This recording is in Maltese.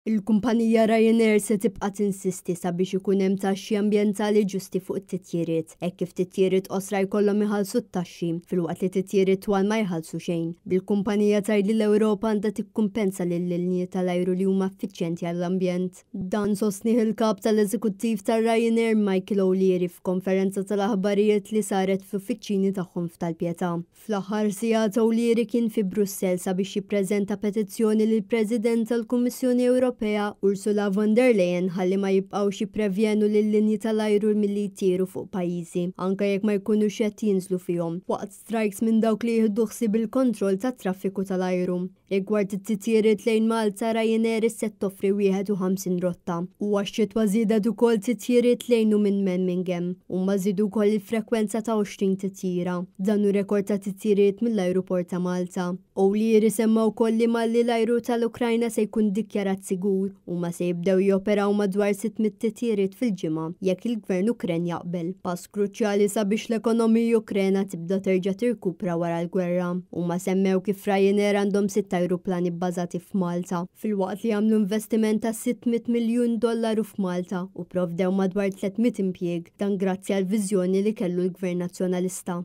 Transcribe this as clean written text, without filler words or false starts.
Il-kumpanija Ryanair se tibqa' tinsisti sabiex ikun hemm taxxi ambjentali ġusti fuq it-titjiriet, hekk kif titjiriet qosra jkollhom iħallsu t-taxxi filwaqt li titjiriet twal ma jħallsu xejn. Bil-kumpanija tgħid li l-Ewropa għandha tikkumpensa lill-linji tal-ajru li huma effiċjenti għall-ambjent. Dan sostnih il-kap tal-eżekuttiv tar-Ryanair Michael O'Leary f'konferenza tal-aħbarijiet li saret fl-uffiċċini tagħhom f'Talpjetà. Fl-aħħar sigħat O'Leary kien fi Brussell sabiex jippreżenta petizzjoni lill-President tal-Kummissjoni Ewropea Ursula von der Leyen ħalli ma jibqgħux jipprevjenu lill-linji tal-ajru milli jtieru fuq pajjiżi, anke jekk ma jkunux qed jinżlu fihom, waqt strikes minn dawk li jieħdu ħsieb il-kontroll tat-traffiku tal-ajru. Rigward it-titjiriet lejn Malta, Ryanair isset toffri 51 rotta. U għax-xitwa żiedet ukoll titjiriet lejn u minn Birmingham, huma żiedu wkoll il-frekwenza ta' 20 titjira. Dan hu rekord ta' titjiriet mill-ajruport ta' Malta. O'Leary semma wkoll li malli l-ajru tal-Ukrajna se jkun dikjarat sigur u ma se jibdew joperaw madwar 600 titjiriet fil-ġimgħa jekk il-Gvern Ukren jaqbel. Pass kruċjali sabiex l-ekonomija Ukrena tibda terġa' tirkupra wara l-gwerra. Huma semmew kif Ryanair għandhom 6 ajruplani bbażati f'Malta, filwaqt li għamlu investiment ta' $600 miljun f'Malta u provdew madwar 300 impjieg, dan grazzi għall viżjoni li kellu l-Gvern Nazzjonalista.